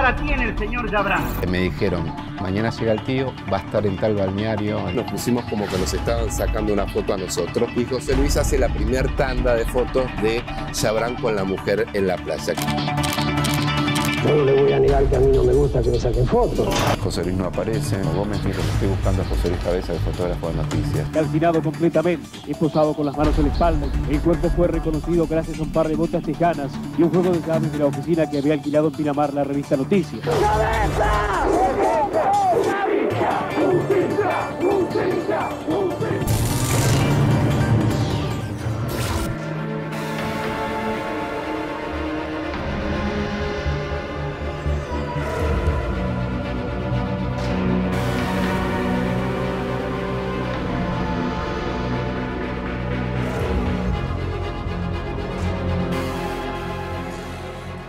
cara tiene el señor Chabrán? Me dijeron, mañana llega el tío, va a estar en tal balneario. Nos pusimos como que nos estaban sacando una foto a nosotros. Y José Luis hace la primer tanda de fotos de Chabrán con la mujer en la playa. Yo no le voy a negar que a mí no me gusta que me saquen fotos. José Luis no aparece. Gómez, mire, estoy buscando a José Luis Cabezas, el fotógrafo de noticias. Calcinado completamente, esposado con las manos en la espalda. El cuerpo fue reconocido gracias a un par de botas tejanas y un juego de llaves de la oficina que había alquilado en Pinamar la revista Noticias. ¡Cabeza!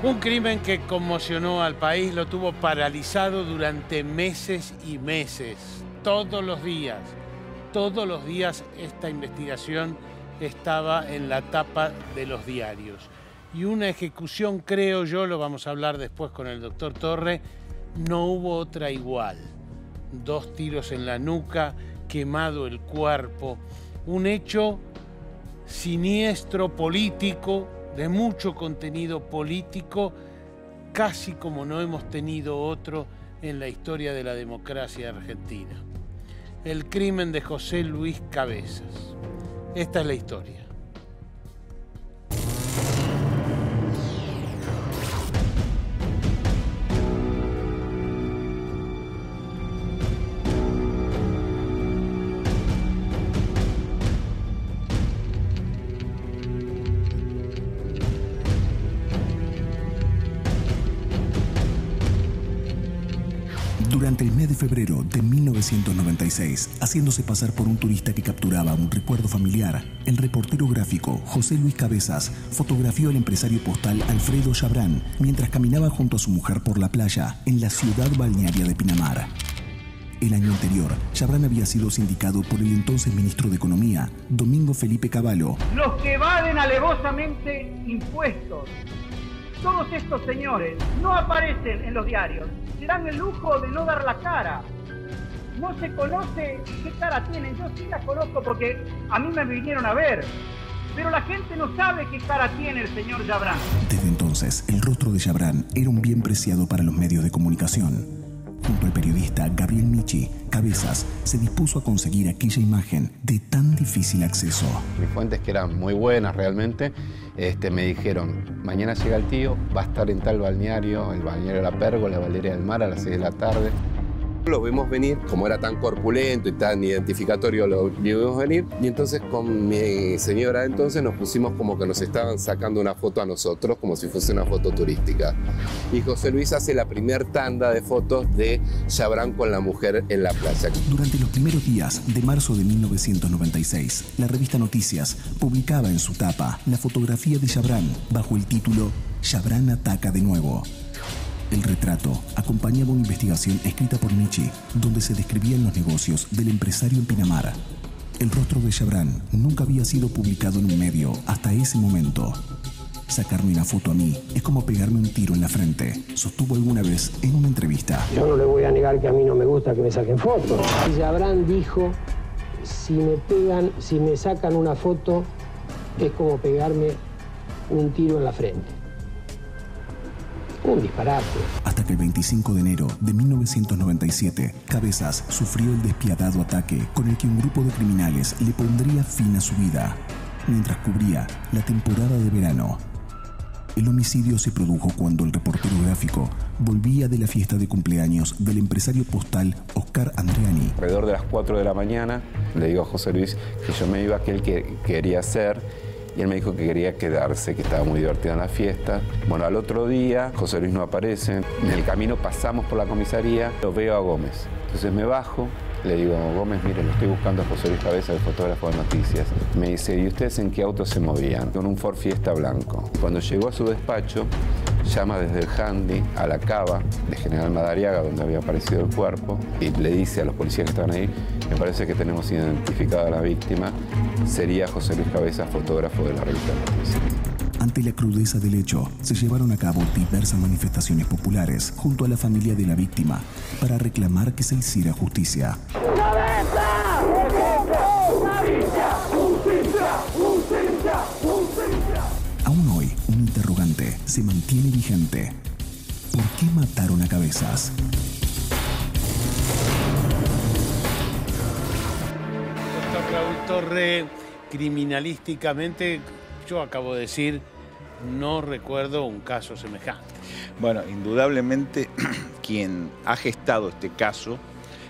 Un crimen que conmocionó al país, lo tuvo paralizado durante meses y meses. Todos los días esta investigación estaba en la tapa de los diarios. Y una ejecución, creo yo, lo vamos a hablar después con el doctor Torre, no hubo otra igual. 2 tiros en la nuca, quemado el cuerpo, un hecho siniestro político, de mucho contenido político, casi como no hemos tenido otro en la historia de la democracia argentina. El crimen de José Luis Cabezas. Esta es la historia. Durante el mes de febrero de 1996, haciéndose pasar por un turista que capturaba un recuerdo familiar, el reportero gráfico José Luis Cabezas fotografió al empresario postal Alfredo Chabrán mientras caminaba junto a su mujer por la playa en la ciudad balnearia de Pinamar. El año anterior, Chabrán había sido sindicado por el entonces ministro de Economía, Domingo Felipe Cavallo. Los que evaden alevosamente impuestos. Todos estos señores no aparecen en los diarios. Se dan el lujo de no dar la cara. No se conoce qué cara tienen. Yo sí la conozco porque a mí me vinieron a ver. Pero la gente no sabe qué cara tiene el señor Chabrán. Desde entonces, el rostro de Chabrán era un bien preciado para los medios de comunicación. Junto al periodista Gabriel Michi, Cabezas se dispuso a conseguir aquella imagen de tan difícil acceso. Mis fuentes, que eran muy buenas realmente, me dijeron, mañana llega el tío, va a estar en tal balneario, el balneario La Pérgola, la Valeria del Mar, a las 6 de la tarde. Lo vimos venir, como era tan corpulento y tan identificatorio, lo vimos venir. Y entonces con mi señora entonces nos pusimos como que nos estaban sacando una foto a nosotros, como si fuese una foto turística. Y José Luis hace la primer tanda de fotos de Chabrán con la mujer en la playa. Durante los primeros días de marzo de 1996, la revista Noticias publicaba en su tapa la fotografía de Chabrán bajo el título «Chabrán ataca de nuevo». El retrato acompañaba una investigación escrita por Michi, donde se describían los negocios del empresario en Pinamar. El rostro de Chabrán nunca había sido publicado en un medio hasta ese momento. Sacarme una foto a mí es como pegarme un tiro en la frente, sostuvo alguna vez en una entrevista. Yo no le voy a negar que a mí no me gusta que me saquen fotos. Y Chabrán dijo, si me sacan una foto, es como pegarme un tiro en la frente. Un disparate. Hasta que el 25 de enero de 1997, Cabezas sufrió el despiadado ataque con el que un grupo de criminales le pondría fin a su vida, mientras cubría la temporada de verano. El homicidio se produjo cuando el reportero gráfico volvía de la fiesta de cumpleaños del empresario postal Oscar Andreani. Alrededor de las 4 de la mañana, le digo a José Luis que yo me iba, que él quería hacer. Y él me dijo que quería quedarse, que estaba muy divertida en la fiesta. Bueno, al otro día, José Luis no aparece. En el camino pasamos por la comisaría, lo veo a Gómez. Entonces me bajo, le digo, Gómez, mire, lo estoy buscando a José Luis Cabezas, el fotógrafo de noticias. Me dice, ¿y ustedes en qué auto se movían? Con un Ford Fiesta blanco. Cuando llegó a su despacho, llama desde el handy a la cava de General Madariaga, donde había aparecido el cuerpo, y le dice a los policías que estaban ahí, me parece que tenemos identificada a la víctima, sería José Luis Cabezas, fotógrafo de la revista Noticias. Ante la crudeza del hecho, se llevaron a cabo diversas manifestaciones populares junto a la familia de la víctima para reclamar que se hiciera justicia. Aún hoy, un interrogante se mantiene vigente. ¿Por qué mataron a Cabezas? Doctor Raúl Torre, criminalísticamente, yo acabo de decir, no recuerdo un caso semejante. Bueno, indudablemente quien ha gestado este caso,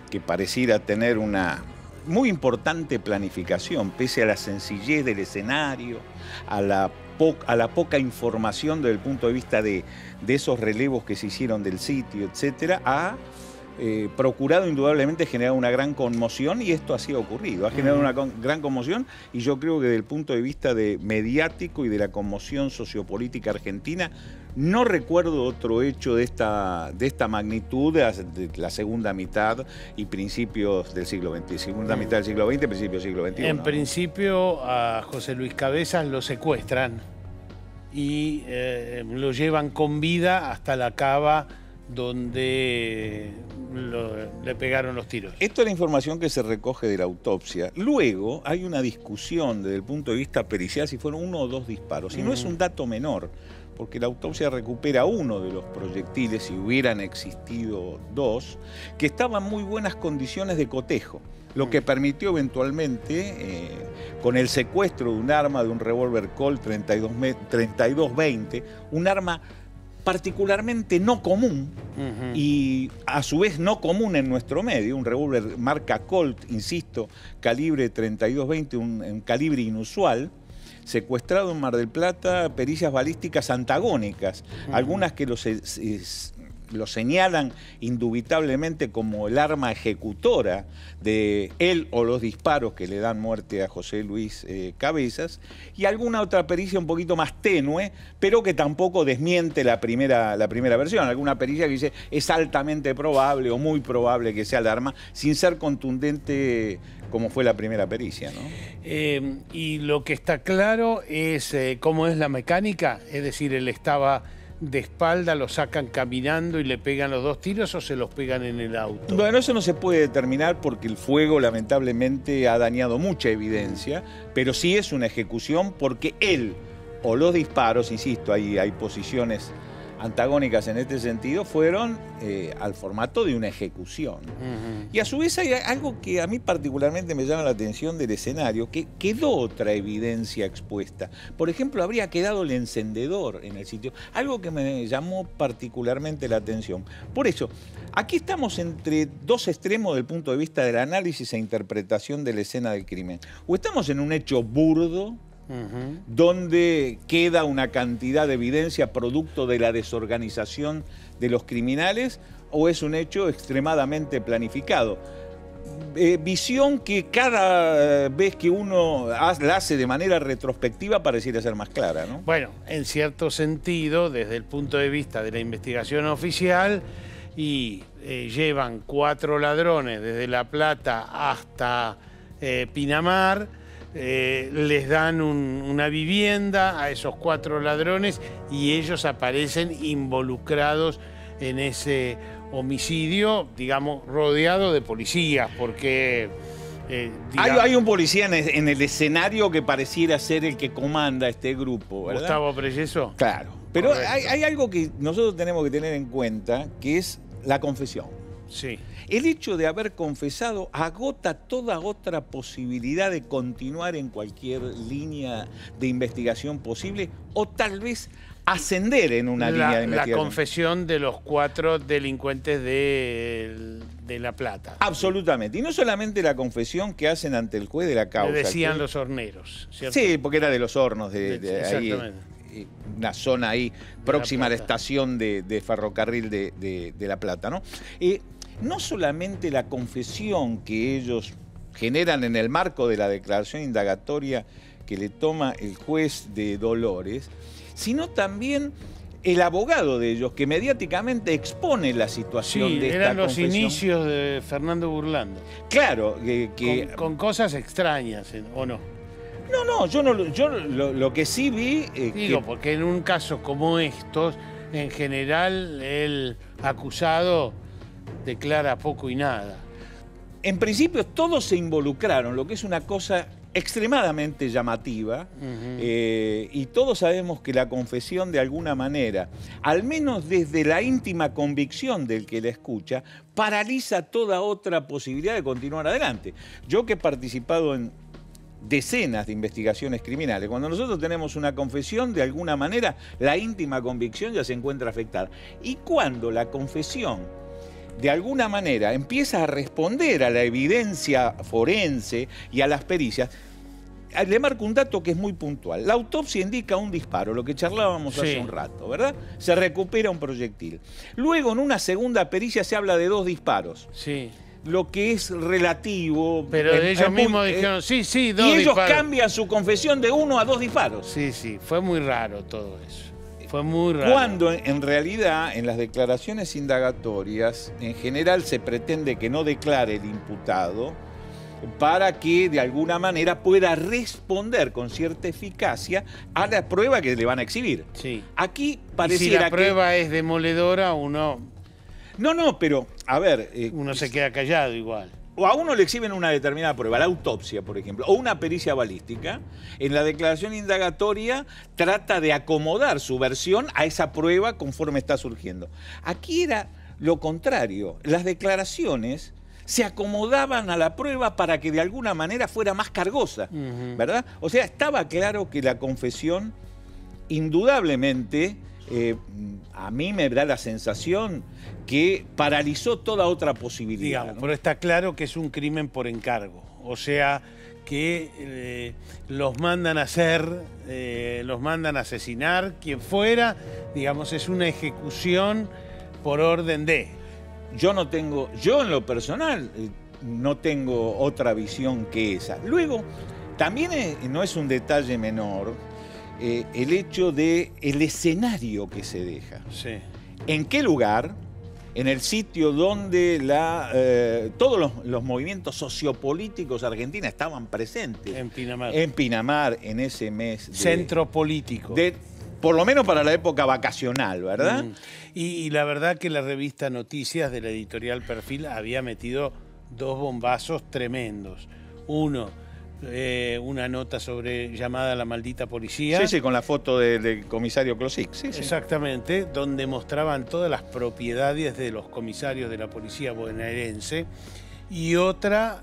que pareciera tener una muy importante planificación, pese a la sencillez del escenario, a la poca información desde el punto de vista de esos relevos que se hicieron del sitio, etcétera, ha procurado indudablemente generar una gran conmoción, y esto así ha ocurrido. Ha generado una gran conmoción, y yo creo que desde el punto de vista mediático y de la conmoción sociopolítica argentina, no recuerdo otro hecho de esta magnitud de la segunda mitad y principios del siglo XX. Segunda mitad del siglo XX, principios del siglo XXI. En principio a José Luis Cabezas lo secuestran y lo llevan con vida hasta la cava donde le pegaron los tiros. Esto es la información que se recoge de la autopsia. Luego hay una discusión desde el punto de vista pericial si fueron 1 o 2 disparos. Y no es un dato menor, porque la autopsia recupera uno de los proyectiles, si hubieran existido 2, que estaban en muy buenas condiciones de cotejo, lo que permitió eventualmente, con el secuestro de un arma, de un revólver Colt 3220, un arma particularmente no común y a su vez no común en nuestro medio, un revólver marca Colt, insisto, calibre 3220, un calibre inusual, secuestrado en Mar del Plata, pericias balísticas antagónicas, algunas que lo señalan indubitablemente como el arma ejecutora de él o los disparos que le dan muerte a José Luis Cabezas, y alguna otra pericia un poquito más tenue, pero que tampoco desmiente la primera versión. Alguna pericia que dice es altamente probable o muy probable que sea el arma, sin ser contundente como fue la primera pericia, ¿no? Y lo que está claro es cómo es la mecánica, es decir, él estaba de espalda, lo sacan caminando y le pegan los 2 tiros, o se los pegan en el auto. Bueno, eso no se puede determinar porque el fuego lamentablemente ha dañado mucha evidencia, pero sí es una ejecución porque él o los disparos, insisto, hay posiciones antagónicas en este sentido, fueron al formato de una ejecución. Y a su vez hay algo que a mí particularmente me llama la atención del escenario, que quedó otra evidencia expuesta. Por ejemplo, habría quedado el encendedor en el sitio, algo que me llamó particularmente la atención. Por eso, aquí estamos entre 2 extremos del punto de vista del análisis e interpretación de la escena del crimen. O estamos en un hecho burdo, donde queda una cantidad de evidencia producto de la desorganización de los criminales, o es un hecho extremadamente planificado. Visión que cada vez que uno la hace de manera retrospectiva pareciera ser más clara, ¿no? Bueno, en cierto sentido, desde el punto de vista de la investigación oficial, y llevan 4 ladrones desde La Plata hasta Pinamar, les dan una vivienda a esos 4 ladrones y ellos aparecen involucrados en ese homicidio, digamos, rodeado de policías, porque... hay un policía en el escenario que pareciera ser el que comanda este grupo, ¿verdad? Gustavo Preyeso. Claro, pero hay algo que nosotros tenemos que tener en cuenta, que es la confesión. Sí. El hecho de haber confesado agota toda otra posibilidad de continuar en cualquier línea de investigación posible, o tal vez ascender en una línea de investigación. La confesión de los 4 delincuentes de La Plata. Absolutamente. Y no solamente la confesión que hacen ante el juez de la causa. Le decían los horneros, ¿cierto? Sí, porque era de Los Hornos, de exactamente. Ahí, una zona ahí próxima a la estación de ferrocarril de La Plata, ¿no? No solamente la confesión que ellos generan en el marco de la declaración indagatoria que le toma el juez de Dolores, sino también el abogado de ellos, que mediáticamente expone la situación de esta eran los confesión. Inicios de Fernando Burlando. Claro, con cosas extrañas, ¿o no? No, yo lo que sí vi... Digo, porque en un caso como estos, en general el acusado declara poco y nada. En principio todos se involucraron, lo que es una cosa extremadamente llamativa, y todos sabemos que la confesión de alguna manera, al menos desde la íntima convicción del que la escucha, paraliza toda otra posibilidad de continuar adelante. Yo que he participado en decenas de investigaciones criminales, cuando nosotros tenemos una confesión, de alguna manera la íntima convicción ya se encuentra afectada. Y cuando la confesión de alguna manera empieza a responder a la evidencia forense y a las pericias, le marco un dato que es muy puntual. La autopsia indica un disparo, lo que charlábamos hace un rato, ¿verdad? Se recupera un proyectil. Luego, en una segunda pericia se habla de 2 disparos. Sí. Lo que es relativo... Pero ellos mismos dijeron, sí, 2 disparos. Y ellos cambian su confesión de 1 a 2 disparos. Sí, fue muy raro todo eso. Fue muy raro. Cuando en realidad en las declaraciones indagatorias en general se pretende que no declare el imputado para que de alguna manera pueda responder con cierta eficacia a la prueba que le van a exhibir. Sí. Aquí pareciera que... Si la prueba es demoledora, uno... No, pero a ver... uno se queda callado igual. O a uno le exhiben una determinada prueba, la autopsia, por ejemplo, o una pericia balística. En la declaración indagatoria trata de acomodar su versión a esa prueba conforme está surgiendo. Aquí era lo contrario. Las declaraciones se acomodaban a la prueba para que de alguna manera fuera más cargosa, ¿verdad? O sea, estaba claro que la confesión, indudablemente, a mí me da la sensación que paralizó toda otra posibilidad. Digamos, ¿no? Pero está claro que es un crimen por encargo. O sea, que los mandan a hacer, los mandan a asesinar, quien fuera, digamos, es una ejecución por orden de... Yo en lo personal, no tengo otra visión que esa. Luego, también no es un detalle menor el hecho del escenario que se deja. Sí. ¿En qué lugar? En el sitio donde todos los movimientos sociopolíticos argentinos estaban presentes. En Pinamar. En Pinamar, en ese mes. Centro político. Por lo menos para la época vacacional, ¿verdad? Y la verdad que la revista Noticias de la editorial Perfil había metido 2 bombazos tremendos. Uno, una nota sobre llamada a la maldita policía. Sí, con la foto del comisario Klosik. Sí. Exactamente, donde mostraban todas las propiedades de los comisarios de la policía bonaerense. Y otra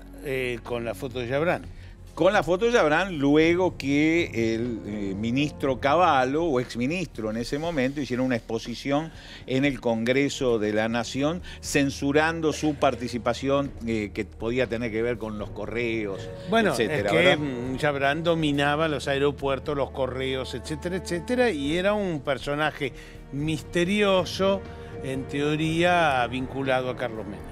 con la foto de Yabrán. Con la foto de Yabrán, luego que el ministro Cavallo, o exministro en ese momento, hicieron una exposición en el Congreso de la Nación censurando su participación que podía tener que ver con los correos, bueno, etcétera. Es que Yabrán dominaba los aeropuertos, los correos, etcétera, etcétera, y era un personaje misterioso, en teoría vinculado a Carlos Menem.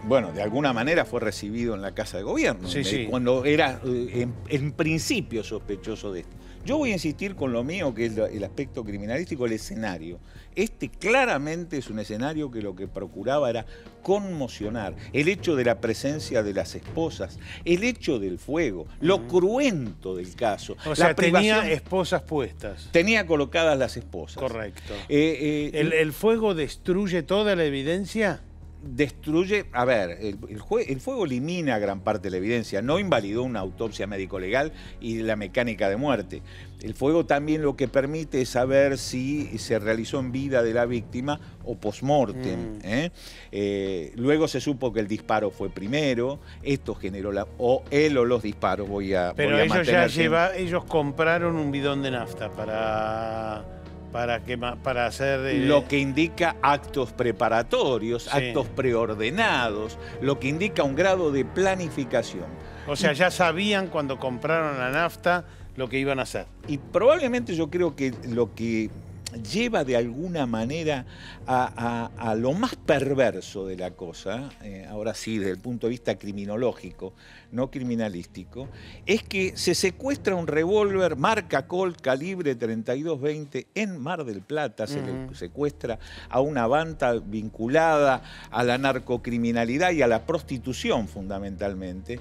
Bueno, de alguna manera fue recibido en la Casa de Gobierno, cuando era en principio sospechoso de esto. Yo voy a insistir con lo mío, que es el aspecto criminalístico, el escenario. Este claramente es un escenario que lo que procuraba era conmocionar. El hecho de la presencia de las esposas, el hecho del fuego, lo cruento del caso. O sea, tenía esposas puestas. Tenía colocadas las esposas. Correcto. ¿El fuego destruye toda la evidencia? Destruye, a ver, el fuego elimina gran parte de la evidencia, no invalidó una autopsia médico-legal y la mecánica de muerte. El fuego también lo que permite es saber si se realizó en vida de la víctima o post-mortem. Luego se supo que el disparo fue primero, esto generó él o los disparos, Pero ellos compraron un bidón de nafta para hacer... Lo que indica actos preparatorios, actos preordenados, lo que indica un grado de planificación. O sea, ya sabían cuando compraron la nafta lo que iban a hacer. Y probablemente yo creo que lo que lleva de alguna manera a lo más perverso de la cosa, ahora sí, desde el punto de vista criminológico, no criminalístico, es que se secuestra un revólver marca Colt calibre 32-20 en Mar del Plata, se le secuestra a una banda vinculada a la narcocriminalidad y a la prostitución fundamentalmente.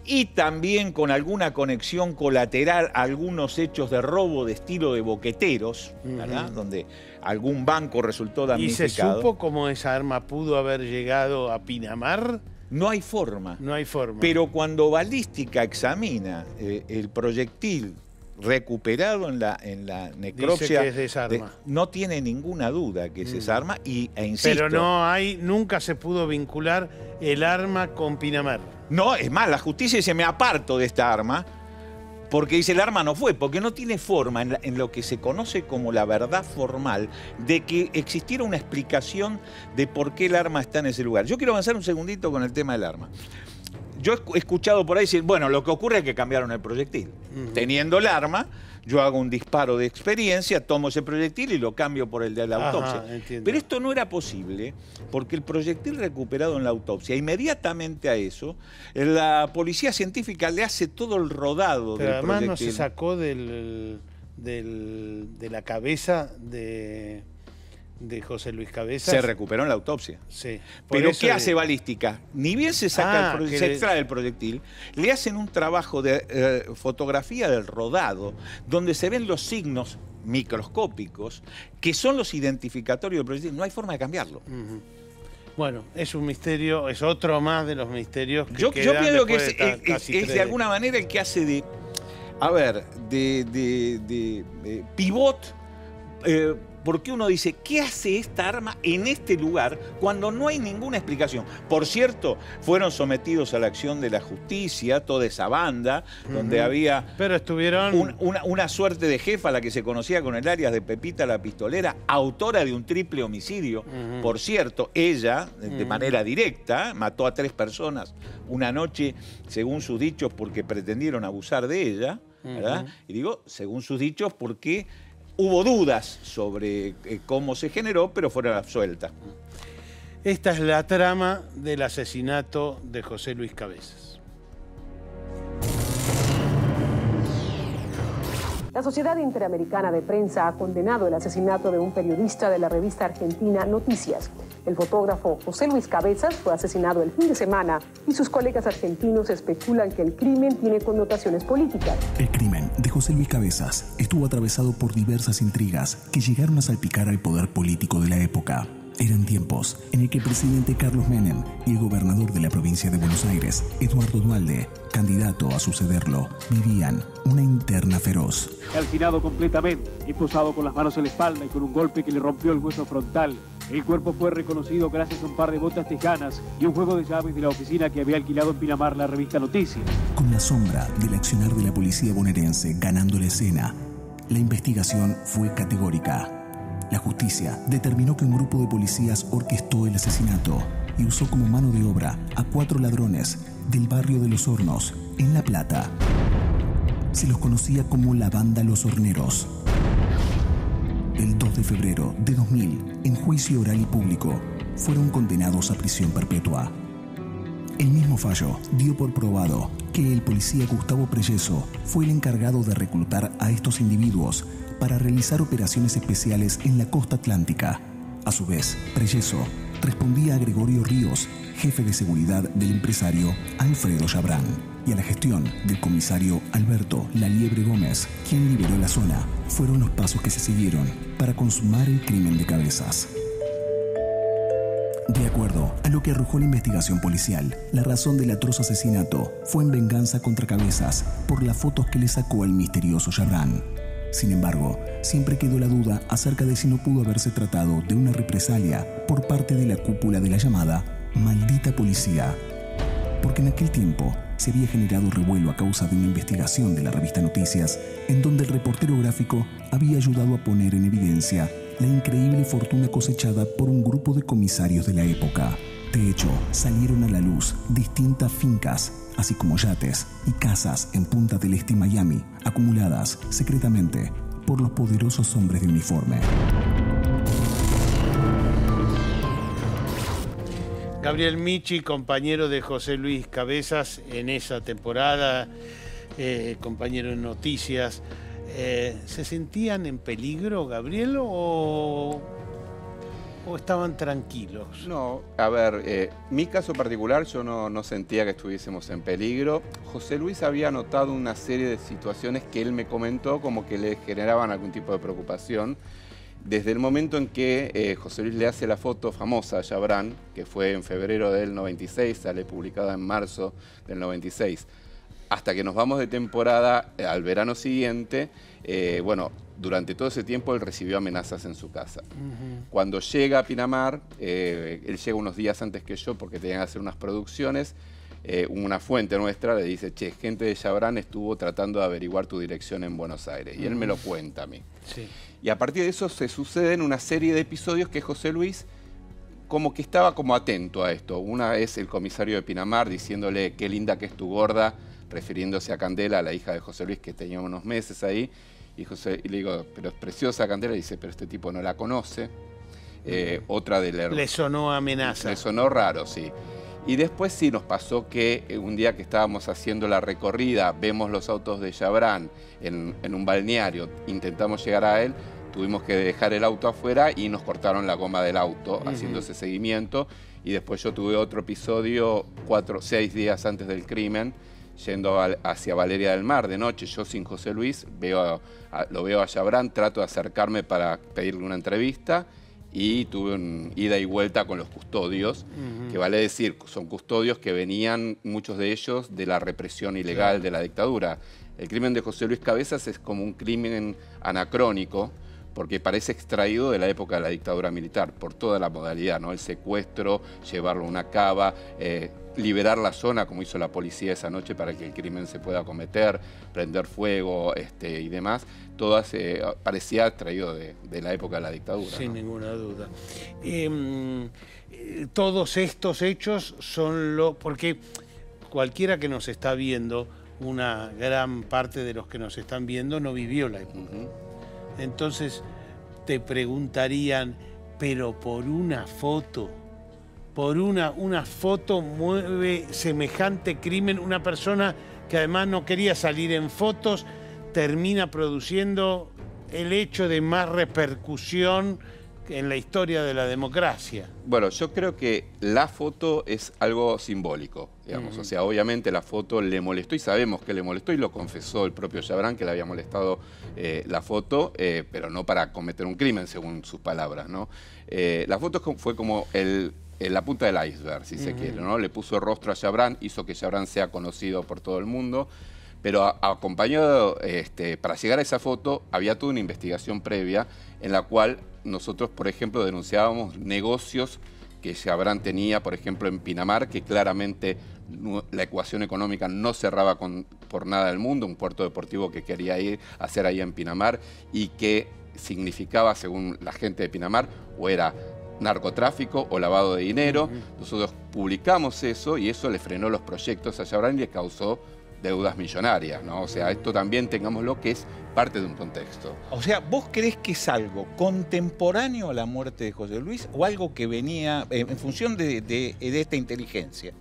y también con alguna conexión colateral a algunos hechos de robo de estilo de boqueteros, ¿verdad? Donde algún banco resultó damnificado. ¿Y se supo cómo esa arma pudo haber llegado a Pinamar? No hay forma. No hay forma. Pero cuando balística examina el proyectil recuperado en la necropsia, dice que es de esa arma. No tiene ninguna duda que es esa arma e insisto. Pero nunca se pudo vincular el arma con Pinamar. No, es más, la justicia dice, me aparto de esta arma, porque dice, el arma no fue, porque no tiene forma en lo que se conoce como la verdad formal de que existiera una explicación de por qué el arma está en ese lugar. Yo quiero avanzar un segundito con el tema del arma. Yo he escuchado por ahí decir, bueno, lo que ocurre es que cambiaron el proyectil. Teniendo el arma, yo hago un disparo de experiencia, tomo ese proyectil y lo cambio por el de la autopsia. Pero esto no era posible porque el proyectil recuperado en la autopsia, inmediatamente a eso, la policía científica le hace todo el rodado del proyectil. Pero además no se sacó de la cabeza de José Luis Cabezas. Se recuperó en la autopsia. Sí. Pero ¿qué hace balística? Ni bien se saca se extrae el proyectil, le hacen un trabajo de fotografía del rodado, donde se ven los signos microscópicos, que son los identificatorios del proyectil. No hay forma de cambiarlo. Bueno, es un misterio, es otro más de los misterios que yo pienso que es de alguna manera el que hace de pivot. Porque uno dice, ¿qué hace esta arma en este lugar cuando no hay ninguna explicación? Por cierto, fueron sometidos a la acción de la justicia, toda esa banda, donde había una suerte de jefa, la que se conocía con el alias de Pepita la Pistolera, autora de un triple homicidio. Por cierto, ella, de manera directa, mató a 3 personas una noche, según sus dichos, porque pretendieron abusar de ella, ¿verdad? Y digo, según sus dichos, porque hubo dudas sobre cómo se generó, pero fueron absueltas. Esta es la trama del asesinato de José Luis Cabezas. La Sociedad Interamericana de Prensa ha condenado el asesinato de un periodista de la revista argentina Noticias. El fotógrafo José Luis Cabezas fue asesinado el fin de semana y sus colegas argentinos especulan que el crimen tiene connotaciones políticas. El crimen de José Luis Cabezas estuvo atravesado por diversas intrigas que llegaron a salpicar al poder político de la época. Eran tiempos en el que el presidente Carlos Menem y el gobernador de la provincia de Buenos Aires, Eduardo Duhalde, candidato a sucederlo, vivían una interna feroz. Calcinado completamente, esposado con las manos en la espalda y con un golpe que le rompió el hueso frontal. El cuerpo fue reconocido gracias a un par de botas tejanas y un juego de llaves de la oficina que había alquilado en Pinamar la revista Noticias. Con la sombra del accionar de la policía bonaerense ganando la escena, la investigación fue categórica. La justicia determinó que un grupo de policías orquestó el asesinato y usó como mano de obra a 4 ladrones del barrio de Los Hornos, en La Plata. Se los conocía como la banda Los Horneros. El 2 de febrero de 2000, en juicio oral y público, fueron condenados a prisión perpetua. El mismo fallo dio por probado que el policía Gustavo Preyeso fue el encargado de reclutar a estos individuos para realizar operaciones especiales en la costa atlántica. A su vez, Preyeso respondía a Gregorio Ríos, jefe de seguridad del empresario Alfredo Chabrán, y a la gestión del comisario Alberto La Liebre Gómez, quien liberó la zona. Fueron los pasos que se siguieron para consumar el crimen de Cabezas. De acuerdo a lo que arrojó la investigación policial, la razón del atroz asesinato fue en venganza contra Cabezas por las fotos que le sacó al misterioso Chabrán. Sin embargo, siempre quedó la duda acerca de si no pudo haberse tratado de una represalia por parte de la cúpula de la llamada maldita policía. Porque en aquel tiempo se había generado revuelo a causa de una investigación de la revista Noticias, en donde el reportero gráfico había ayudado a poner en evidencia la increíble fortuna cosechada por un grupo de comisarios de la época. De hecho, salieron a la luz distintas fincas, así como yates y casas en Punta del Este y Miami, acumuladas secretamente por los poderosos hombres de uniforme. Gabriel Michi, compañero de José Luis Cabezas en esa temporada, compañero en Noticias. ¿Se sentían en peligro, Gabriel, o ¿O estaban tranquilos? No, a ver, mi caso particular yo no sentía que estuviésemos en peligro. José Luis había notado una serie de situaciones que él me comentó como que le generaban algún tipo de preocupación. Desde el momento en que José Luis le hace la foto famosa a Chabrán, que fue en febrero del 96, sale publicada en marzo del 96, hasta que nos vamos de temporada al verano siguiente, bueno, durante todo ese tiempo él recibió amenazas en su casa. Cuando llega a Pinamar, él llega unos días antes que yo porque tenían que hacer unas producciones, una fuente nuestra le dice, che, gente de Chabrán estuvo tratando de averiguar tu dirección en Buenos Aires. Y él me lo cuenta a mí. Sí. Y a partir de eso se suceden una serie de episodios que José Luis como que estaba como atento a esto. Una es el comisario de Pinamar diciéndole, qué linda que es tu gorda, refiriéndose a Candela, la hija de José Luis, que tenía unos meses ahí. Y le digo, pero es preciosa Candela. Y dice, pero este tipo no la conoce. Otra de la... Le sonó amenaza. Le sonó raro, sí. Y después sí nos pasó que un día que estábamos haciendo la recorrida, vemos los autos de Chabrán en un balneario, intentamos llegar a él, tuvimos que dejar el auto afuera y nos cortaron la goma del auto haciendo ese seguimiento. Y después yo tuve otro episodio 6 días antes del crimen, yendo hacia Valeria del Mar de noche, yo sin José Luis, lo veo a Chabrán, trato de acercarme para pedirle una entrevista y tuve un ida y vuelta con los custodios, que vale decir, son custodios que venían, muchos de ellos, de la represión ilegal de la dictadura. El crimen de José Luis Cabezas es como un crimen anacrónico, porque parece extraído de la época de la dictadura militar, por toda la modalidad, ¿no? El secuestro, llevarlo a una cava, liberar la zona, como hizo la policía esa noche, para que el crimen se pueda cometer, prender fuego y demás. Todo parecía extraído de la época de la dictadura. Sin ¿no? ninguna duda. Todos estos hechos son porque cualquiera que nos está viendo, una gran parte de los que nos están viendo no vivió la época. Entonces te preguntarían, pero por una foto, una foto mueve semejante crimen, una persona que además no quería salir en fotos, termina produciendo el hecho de más repercusión en la historia de la democracia. Bueno, yo creo que la foto es algo simbólico, digamos. O sea, obviamente la foto le molestó y sabemos que le molestó y lo confesó el propio Chabrán, que le había molestado la foto, pero no para cometer un crimen, según sus palabras, ¿no? La foto fue como la punta del iceberg, si se quiere, ¿no? Le puso rostro a Chabrán, hizo que Chabrán sea conocido por todo el mundo, pero acompañado, para llegar a esa foto, había toda una investigación previa en la cual nosotros, por ejemplo, denunciábamos negocios que Chabrán tenía, por ejemplo, en Pinamar, que claramente la ecuación económica no cerraba por nada del mundo, un puerto deportivo que quería ir a hacer ahí en Pinamar y que significaba, según la gente de Pinamar, o era narcotráfico o lavado de dinero. Nosotros publicamos eso y eso le frenó los proyectos a Chabrán y le causó deudas millonarias, ¿no? O sea, esto también tengámoslo que es parte de un contexto. O sea, ¿vos creés que es algo contemporáneo a la muerte de José Luis o algo que venía en función de esta inteligencia?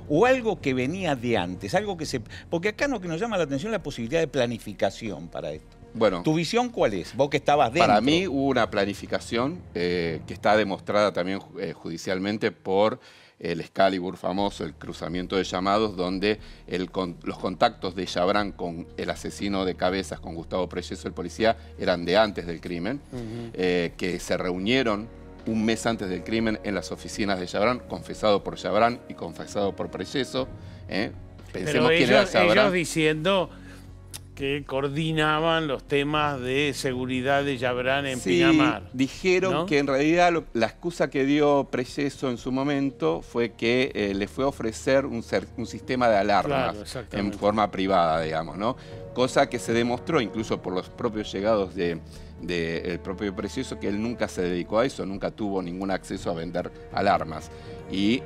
¿O algo que venía de antes? Algo que porque acá lo que nos llama la atención es la posibilidad de planificación para esto. Bueno, ¿tu visión cuál es? Vos que estabas dentro. Para mí hubo una planificación que está demostrada también judicialmente por el Excalibur famoso, el cruzamiento de llamados, donde los contactos de Chabrán con el asesino de Cabezas, con Gustavo Preyeso, el policía, eran de antes del crimen, que se reunieron un mes antes del crimen en las oficinas de Chabrán, confesado por Chabrán y confesado por Preyeso. Pensemos quién era Chabrán. Ellos diciendo que coordinaban los temas de seguridad de Chabrán en Pinamar. Dijeron, ¿no?, que en realidad la excusa que dio Preyeso en su momento fue que le fue a ofrecer un sistema de alarmas, claro, en forma privada, digamos, ¿no? Cosa que se demostró incluso por los propios llegados del propio Preyeso, que él nunca se dedicó a eso, nunca tuvo ningún acceso a vender alarmas. Y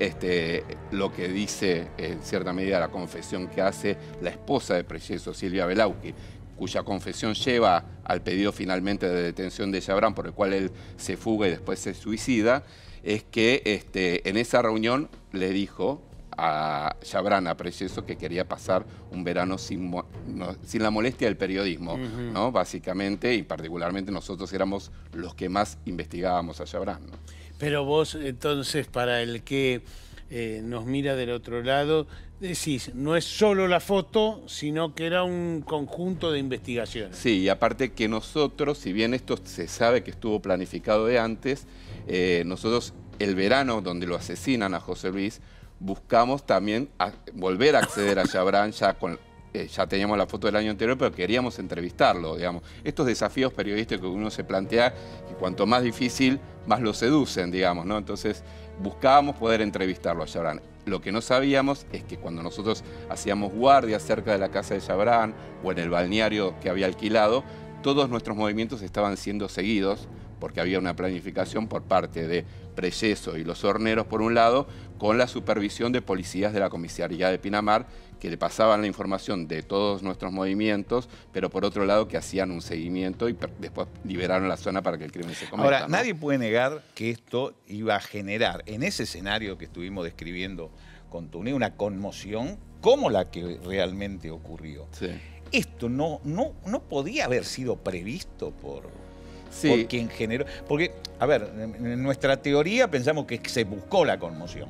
lo que dice, en cierta medida, la confesión que hace la esposa de Preyeso, Silvia Belauqui, cuya confesión lleva al pedido finalmente de detención de Chabrán, por el cual él se fuga y después se suicida, es que en esa reunión le dijo a Chabrán, a Preyeso, que quería pasar un verano sin la molestia del periodismo, ¿no? Básicamente, y particularmente nosotros éramos los que más investigábamos a Chabrán, ¿no? Pero vos, entonces, para el que nos mira del otro lado, decís, no es solo la foto, sino que era un conjunto de investigaciones. Sí, y aparte que nosotros, si bien esto se sabe que estuvo planificado de antes, nosotros el verano donde lo asesinan a José Luis, buscamos también volver a acceder a Chabrán ya teníamos la foto del año anterior, pero queríamos entrevistarlo, digamos. Estos desafíos periodísticos que uno se plantea, que cuanto más difícil, más lo seducen, digamos, ¿no? Entonces, buscábamos poder entrevistarlo a Chabrán. Lo que no sabíamos es que cuando nosotros hacíamos guardia cerca de la casa de Chabrán o en el balneario que había alquilado, todos nuestros movimientos estaban siendo seguidos porque había una planificación por parte de Preyeso y los Horneros, por un lado, con la supervisión de policías de la comisaría de Pinamar, que le pasaban la información de todos nuestros movimientos, pero por otro lado que hacían un seguimiento y después liberaron la zona para que el crimen se cometa. Ahora, ¿no? nadie puede negar que esto iba a generar, en ese escenario que estuvimos describiendo con Tuné, una conmoción como la que realmente ocurrió. Sí. Esto no podía haber sido previsto por quien generó. Porque, a ver, en nuestra teoría pensamos que se buscó la conmoción,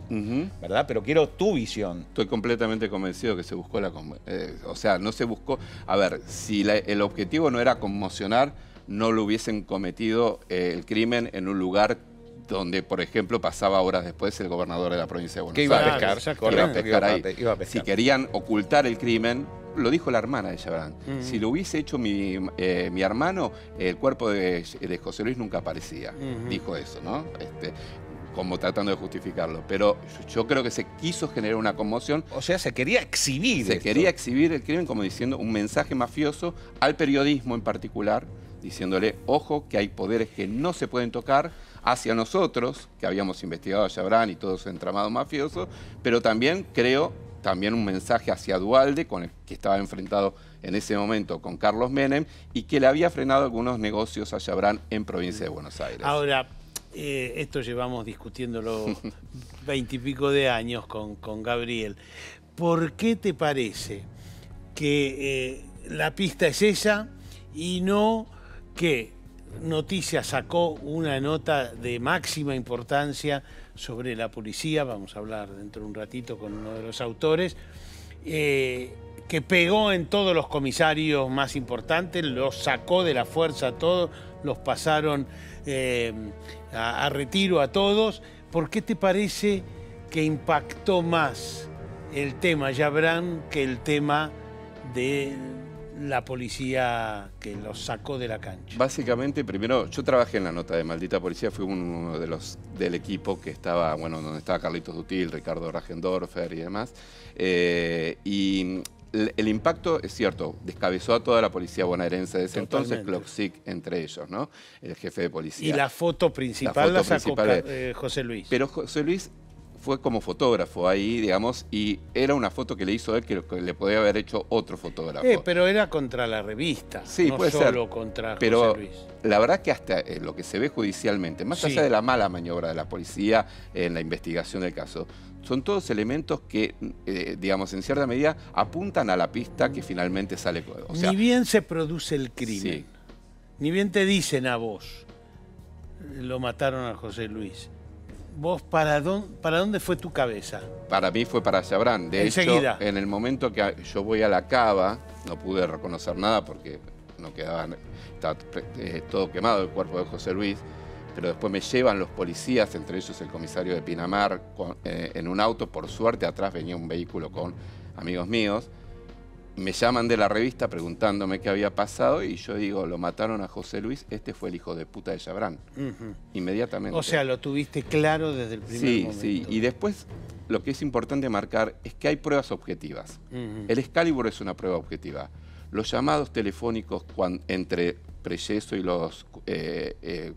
¿verdad? Pero quiero tu visión. Estoy completamente convencido que se buscó la conmoción. O sea, no se buscó... A ver, si el objetivo no era conmocionar, no lo hubiesen cometido el crimen en un lugar donde, por ejemplo, pasaba horas después el gobernador de la provincia de Buenos Aires. Que iba a pescar, iba a pescar ahí. Iba a pescar. Si querían ocultar el crimen, lo dijo la hermana de Chabrán. Si lo hubiese hecho mi hermano, el cuerpo de José Luis nunca aparecía. Dijo eso, ¿no? Como tratando de justificarlo. Pero yo creo que se quiso generar una conmoción. O sea, se quería exhibir. Se quería exhibir el crimen como diciendo un mensaje mafioso al periodismo en particular, diciéndole, ojo, que hay poderes que no se pueden tocar hacia nosotros, que habíamos investigado a Chabrán y todo su entramado mafioso, pero también creo un mensaje hacia Duhalde, con el que estaba enfrentado en ese momento con Carlos Menem, y que le había frenado algunos negocios a Chabrán en provincia de Buenos Aires. Ahora, esto llevamos discutiéndolo 20 y pico de años con Gabriel. ¿Por qué te parece que la pista es esa y no que Noticias sacó una nota de máxima importancia sobre la policía? Vamos a hablar dentro de un ratito con uno de los autores, que pegó en todos los comisarios más importantes, los sacó de la fuerza a todos, los pasaron a retiro a todos. ¿Por qué te parece que impactó más el tema Chabrán que el tema de la policía que los sacó de la cancha? Básicamente, primero, yo trabajé en la nota de Maldita Policía, fui uno de los del equipo que estaba, bueno, donde estaba Carlitos Dutil, Ricardo Rajendorfer y demás. Y el impacto, es cierto, descabezó a toda la policía bonaerense de ese entonces, Cloxic entre ellos, ¿no? El jefe de policía. Y la foto principal la sacó José Luis. Pero José Luis fue como fotógrafo ahí, digamos, y era una foto que le hizo él que le podía haber hecho otro fotógrafo. Pero era contra la revista, sí, no puede solo ser, contra pero José Luis. La verdad que hasta lo que se ve judicialmente, más allá de la mala maniobra de la policía en la investigación del caso, son todos elementos que, digamos, en cierta medida apuntan a la pista que finalmente sale. O sea, ni bien se produce el crimen, ni bien te dicen a vos, lo mataron a José Luis. ¿Vos para dónde fue tu cabeza? Para mí fue para Chabrán. De hecho, en el momento que yo voy a la cava, no pude reconocer nada porque no quedaba, estaba todo quemado el cuerpo de José Luis, pero después me llevan los policías, entre ellos el comisario de Pinamar, en un auto. Por suerte atrás venía un vehículo con amigos míos. Me llaman de la revista preguntándome qué había pasado y yo digo, lo mataron a José Luis, este fue el hijo de puta de Chabrán. Inmediatamente. O sea, lo tuviste claro desde el primer momento. Sí, y después lo que es importante marcar es que hay pruebas objetivas. El Excalibur es una prueba objetiva. Los llamados telefónicos entre Preyeso y los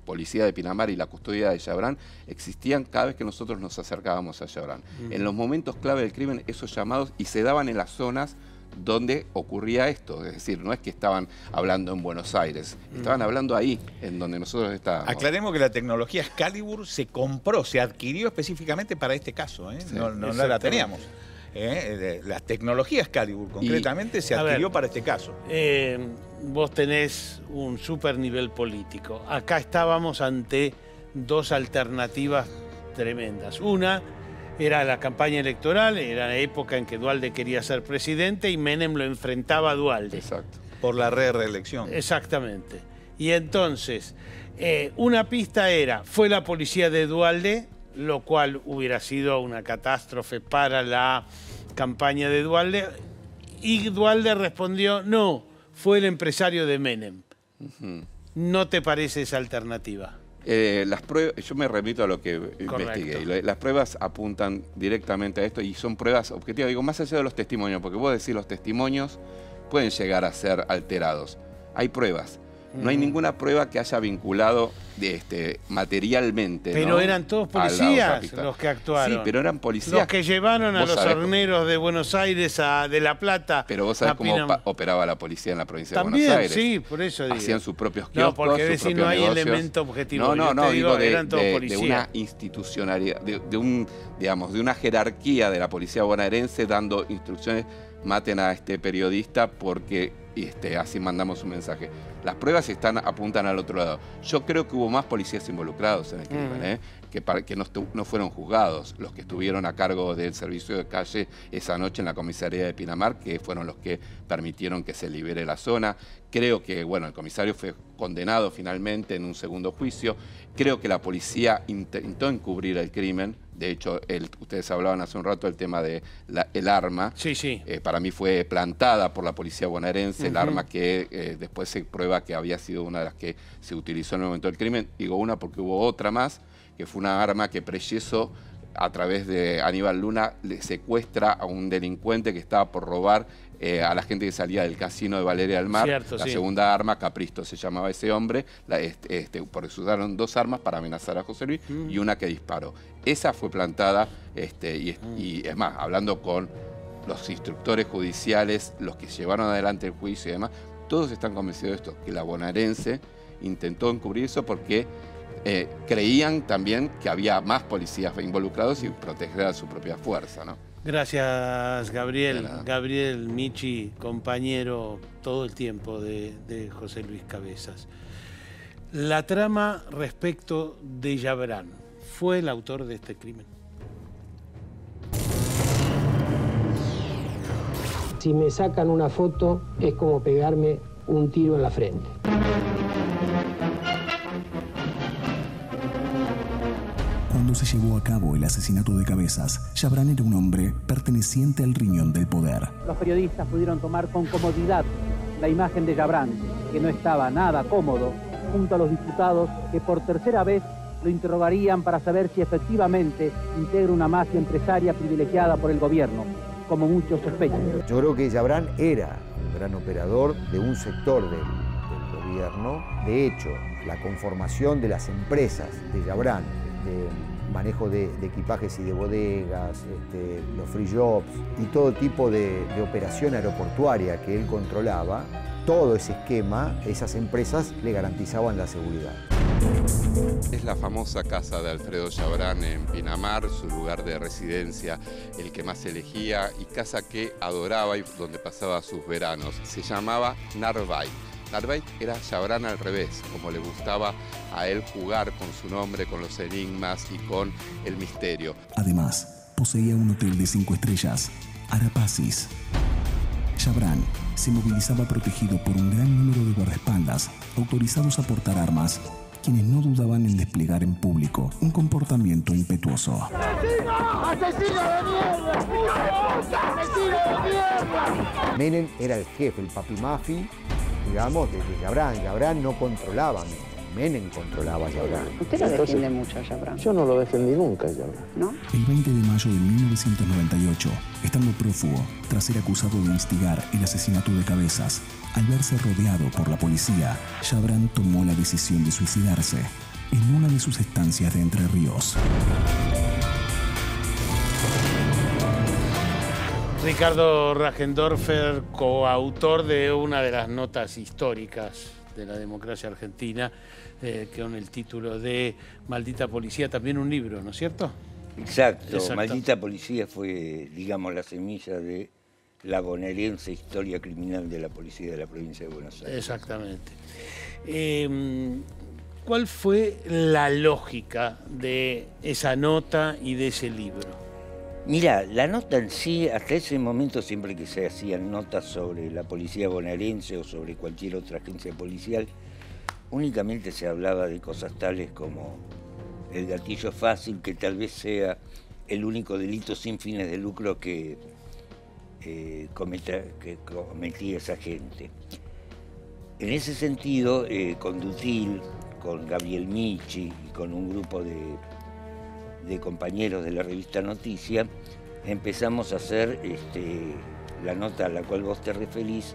policías de Pinamar y la custodia de Chabrán existían cada vez que nosotros nos acercábamos a Chabrán. En los momentos clave del crimen, esos llamados, y se daban en las zonas donde ocurría esto. Es decir, no es que estaban hablando en Buenos Aires, estaban hablando ahí, en donde nosotros estábamos. Aclaremos que la tecnología Excalibur se compró, se adquirió específicamente para este caso, ¿eh? Sí, no la teníamos. La tecnología Excalibur concretamente se adquirió para este caso. Vos tenés un super nivel político. Acá estábamos ante dos alternativas tremendas. Una era la campaña electoral, era la época en que Duhalde quería ser presidente y Menem lo enfrentaba a Duhalde. Exacto. Por la reelección. Exactamente. Y entonces, una pista era, fue la policía de Duhalde, lo cual hubiera sido una catástrofe para la campaña de Duhalde, y Duhalde respondió, no, fue el empresario de Menem. ¿No te parece esa alternativa? Las pruebas, yo me remito a lo que investigué. Las pruebas apuntan directamente a esto y son pruebas objetivas. Digo, más allá de los testimonios, porque vos decís los testimonios pueden llegar a ser alterados. Hay pruebas. No hay ninguna prueba que haya vinculado materialmente. Pero ¿no? Eran todos policías los que actuaron. Sí, pero eran policías. Los que llevaron a los horneros de Buenos Aires de La Plata. Pero vos sabés cómo operaba la policía en la provincia de Buenos Aires. Sí, por eso digo. Hacían sus propios kioscos, no, porque sus propios no hay negocios. Elemento objetivo. No, digo eran todos policías. De una institucionalidad, de una jerarquía de la policía bonaerense dando instrucciones, maten a este periodista porque así mandamos un mensaje. Las pruebas apuntan al otro lado. Yo creo que hubo más policías involucrados en el crimen, que no fueron juzgados, los que estuvieron a cargo del servicio de calle esa noche en la comisaría de Pinamar, que fueron los que permitieron que se libere la zona. Creo que, bueno, el comisario fue condenado finalmente en un segundo juicio. Creo que la policía intentó encubrir el crimen. De hecho, ustedes hablaban hace un rato del tema de el arma. Sí, sí. Para mí fue plantada por la policía bonaerense, el arma que después se prueba que había sido una de las que se utilizó en el momento del crimen. Digo una porque hubo otra más, que fue una arma que Preyeso, a través de Aníbal Luna, le secuestra a un delincuente que estaba por robar a la gente que salía del casino de Valeria del Mar. Cierto, la segunda arma, Capristo se llamaba ese hombre, porque se usaron dos armas para amenazar a José Luis y una que disparó. Esa fue plantada y es más, hablando con los instructores judiciales, los que llevaron adelante el juicio y demás, todos están convencidos de esto, que la bonaerense intentó encubrir eso porque creían también que había más policías involucrados y proteger a su propia fuerza, ¿no? Gracias, Gabriel. Gabriel Michi, compañero todo el tiempo de José Luis Cabezas. La trama respecto de Yabrán, ¿fue el autor de este crimen? Si me sacan una foto es como pegarme un tiro en la frente. Cuando se llevó a cabo el asesinato de Cabezas, Yabrán era un hombre perteneciente al riñón del poder. Los periodistas pudieron tomar con comodidad la imagen de Yabrán, que no estaba nada cómodo, junto a los diputados que por tercera vez lo interrogarían para saber si efectivamente integra una mafia empresaria privilegiada por el gobierno, como muchos sospechan. Yo creo que Yabrán era un gran operador de un sector del gobierno. De hecho, la conformación de las empresas de Yabrán, de manejo de equipajes y de bodegas, los free jobs y todo tipo de operación aeroportuaria que él controlaba, todo ese esquema, esas empresas le garantizaban la seguridad. Es la famosa casa de Alfredo Yabrán en Pinamar, su lugar de residencia, el que más elegía y casa que adoraba y donde pasaba sus veranos. Se llamaba Narváez. Narváez era Yabrán al revés, como le gustaba a él jugar con su nombre, con los enigmas y con el misterio. Además, poseía un hotel de 5 estrellas, Arapacis. Yabrán se movilizaba protegido por un gran número de guardaespaldas autorizados a portar armas, quienes no dudaban en desplegar en público un comportamiento impetuoso. ¡Asesino! ¡Asesino de mierda! ¡Asesino de mierda! Menem era el jefe, el papimafi, digamos, de Yabrán. Yabrán no controlaba a Menem controlaba a Yabrán. Usted lo defiende mucho a Yabrán. Yo no lo defendí nunca a Yabrán. ¿No? El 20 de mayo de 1998, estando prófugo tras ser acusado de instigar el asesinato de Cabezas, al verse rodeado por la policía, Yabrán tomó la decisión de suicidarse en una de sus estancias de Entre Ríos. Ricardo Rajendorfer, coautor de una de las notas históricas de la democracia argentina, con el título de Maldita Policía, también un libro, ¿no es cierto? Exacto. Maldita Policía fue, digamos, la semilla de la bonaerense historia criminal de la policía de la provincia de Buenos Aires. Exactamente. ¿Cuál fue la lógica de esa nota y de ese libro? Mira, la nota en sí, hasta ese momento, siempre que se hacían notas sobre la policía bonaerense o sobre cualquier otra agencia policial, únicamente se hablaba de cosas tales como el gatillo fácil, que tal vez sea el único delito sin fines de lucro que cometía esa gente. En ese sentido, con Dutil, con Gabriel Michi y con un grupo de compañeros de la revista Noticia, empezamos a hacer la nota a la cual vos te referís,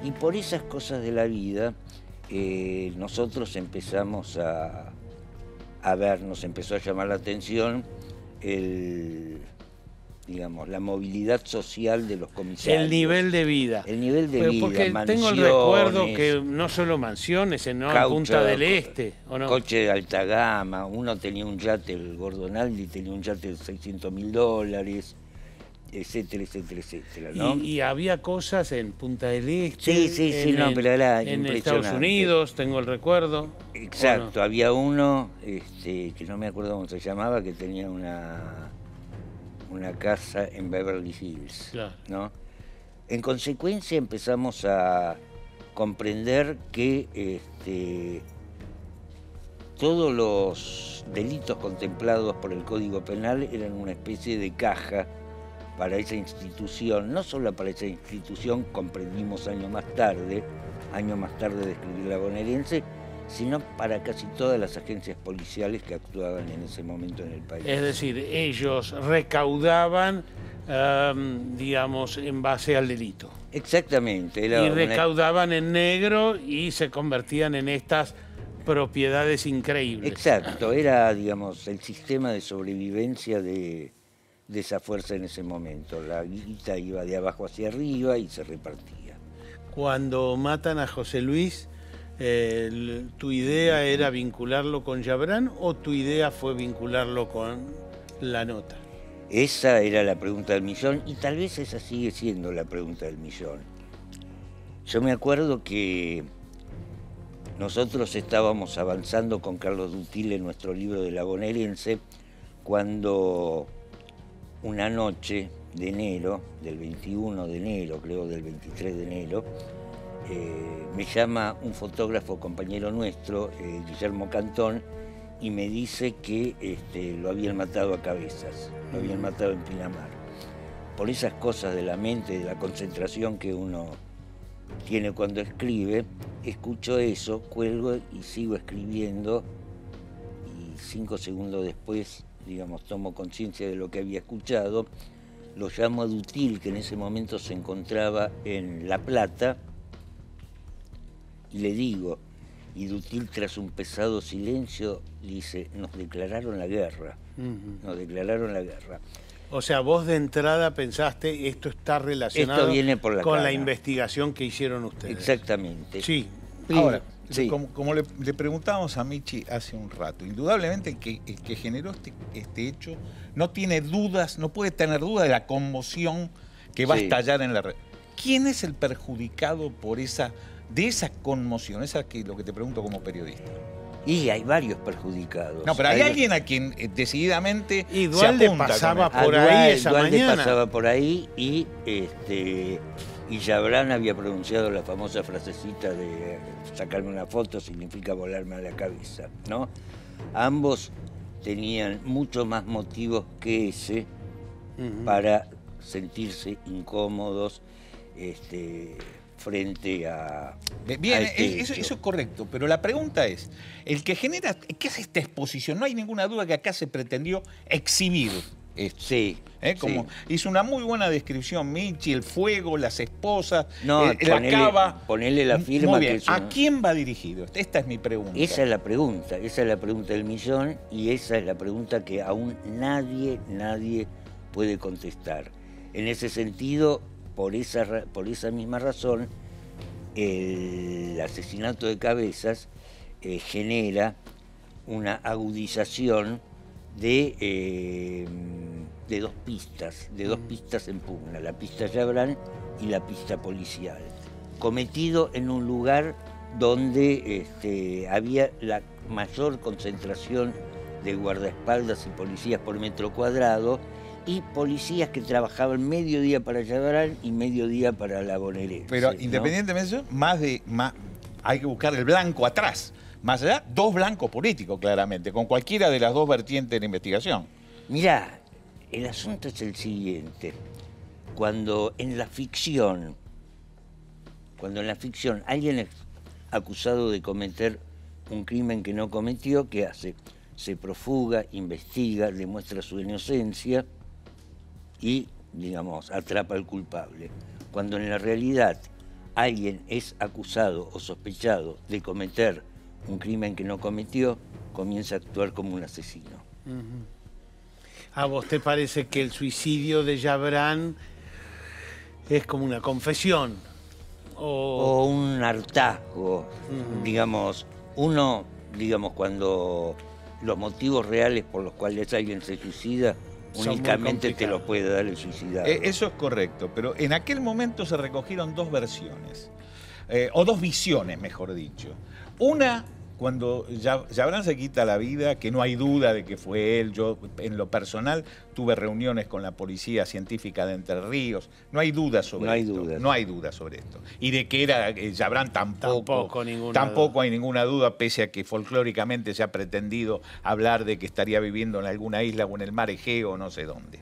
y por esas cosas de la vida nosotros empezamos a ver, nos empezó a llamar la atención digamos, la movilidad social de los comisarios. El nivel de vida. El nivel de vida, porque mansiones, tengo el recuerdo que no solo mansiones, sino en Punta del Este, ¿o no? Coche de alta gama, uno tenía un yate, el Gordonaldi tenía un yate de $600.000, etcétera, etcétera, etcétera, ¿no? Y había cosas en Punta del Este, pero era en impresionante. Estados Unidos, tengo el recuerdo. Exacto, había uno, que no me acuerdo cómo se llamaba, que tenía una casa en Beverly Hills, claro, ¿no? En consecuencia empezamos a comprender que todos los delitos contemplados por el Código Penal eran una especie de caja para esa institución, no solo para esa institución, comprendimos años más tarde de escribir La Bonaerense, sino para casi todas las agencias policiales que actuaban en ese momento en el país. Es decir, ellos recaudaban, digamos, en base al delito. Exactamente. Y recaudaban en negro y se convertían en estas propiedades increíbles. Exacto, era, digamos, el sistema de sobrevivencia de esa fuerza en ese momento. La guita iba de abajo hacia arriba y se repartía. Cuando matan a José Luis, ¿tu idea era vincularlo con Yabrán o tu idea fue vincularlo con la nota? Esa era la pregunta del millón y tal vez esa sigue siendo la pregunta del millón. Yo me acuerdo que nosotros estábamos avanzando con Carlos Dutil en nuestro libro de La Bonaerense cuando una noche de enero, del 21 de enero, creo del 23 de enero, me llama un fotógrafo compañero nuestro, Guillermo Cantón, y me dice que lo habían matado a cabezas, lo habían matado en Pinamar. Por esas cosas de la mente, de la concentración que uno tiene cuando escribe, escucho eso, cuelgo y sigo escribiendo, y 5 segundos después, digamos, tomo conciencia de lo que había escuchado, lo llamo a Dutil, que en ese momento se encontraba en La Plata, y le digo, y Dutil, tras un pesado silencio, dice, nos declararon la guerra, nos declararon la guerra. O sea, vos de entrada pensaste, esto está relacionado esto viene por con la investigación que hicieron ustedes. Exactamente. Sí. Ahora, sí. Como le preguntábamos a Michi hace un rato, indudablemente que el que generó este hecho no tiene dudas, no puede tener duda de la conmoción que va a estallar en la red. ¿Quién es el perjudicado por esa conmoción? Esa que lo que te pregunto como periodista. Y hay varios perjudicados. No, pero hay alguien a quien decididamente y Dualde pasaba por ahí esa mañana. Pasaba por ahí y Yabrán había pronunciado la famosa frasecita de sacarme una foto significa volarme a la cabeza, ¿no? Ambos tenían mucho más motivos que ese para sentirse incómodos frente a... Bien, eso es correcto, pero la pregunta es, el que genera, ¿qué es esta exposición? No hay ninguna duda que acá se pretendió exhibir esto. Sí. Como hizo una muy buena descripción Michi, el fuego, las esposas, la cava. Ponele la firma. Muy bien. Que ¿A quién va dirigido? Esta es mi pregunta. Esa es la pregunta del millón y esa es la pregunta que aún nadie puede contestar. En ese sentido, por esa misma razón, el asesinato de Cabezas genera una agudización de dos pistas en pugna, la pista Chabrán y la pista policial, cometido en un lugar donde había la mayor concentración de guardaespaldas y policías por metro cuadrado, y policías que trabajaban medio día para Chabrán y medio día para la bonaerense. Pero ¿no? independientemente de eso, hay que buscar el blanco atrás. Más allá, dos blancos políticos, claramente, con cualquiera de las dos vertientes de la investigación. Mirá, el asunto es el siguiente. Cuando en la ficción alguien es acusado de cometer un crimen que no cometió, ¿qué hace? Se profuga, investiga, demuestra su inocencia y, digamos, atrapa al culpable. Cuando en la realidad alguien es acusado o sospechado de cometer un crimen que no cometió, comienza a actuar como un asesino. ¿A vos te parece que el suicidio de Chabrán es como una confesión? O un hartazgo, digamos, cuando los motivos reales por los cuales alguien se suicida, únicamente te lo puede dar el suicidado. Eso es correcto, pero en aquel momento se recogieron dos versiones, o dos visiones, mejor dicho. Una, cuando Chabrán se quita la vida, que no hay duda de que fue él. Yo, en lo personal, tuve reuniones con la policía científica de Entre Ríos. No hay duda sobre esto. No hay duda sobre esto. Y de que era Chabrán tampoco hay ninguna duda, pese a que folclóricamente se ha pretendido hablar de que estaría viviendo en alguna isla o en el mar Egeo o no sé dónde.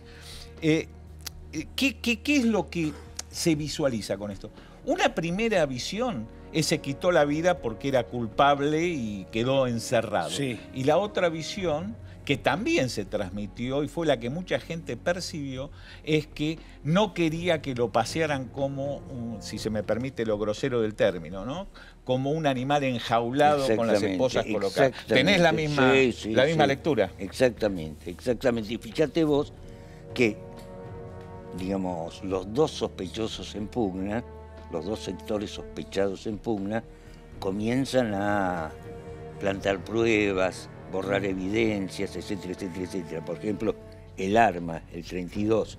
¿Qué es lo que se visualiza con esto? Una primera visión se quitó la vida porque era culpable y quedó encerrado. Sí. Y la otra visión, que también se transmitió y fue la que mucha gente percibió, es que no quería que lo pasearan como, si se me permite lo grosero del término, ¿no? Como un animal enjaulado con las esposas colocadas. ¿Tenés la misma, misma lectura? Exactamente, exactamente. Y fíjate vos que, digamos, los dos sospechosos en pugna, los dos sectores sospechados en pugna, comienzan a plantar pruebas, borrar evidencias, etcétera, etcétera, etcétera. Por ejemplo, el arma, el 32,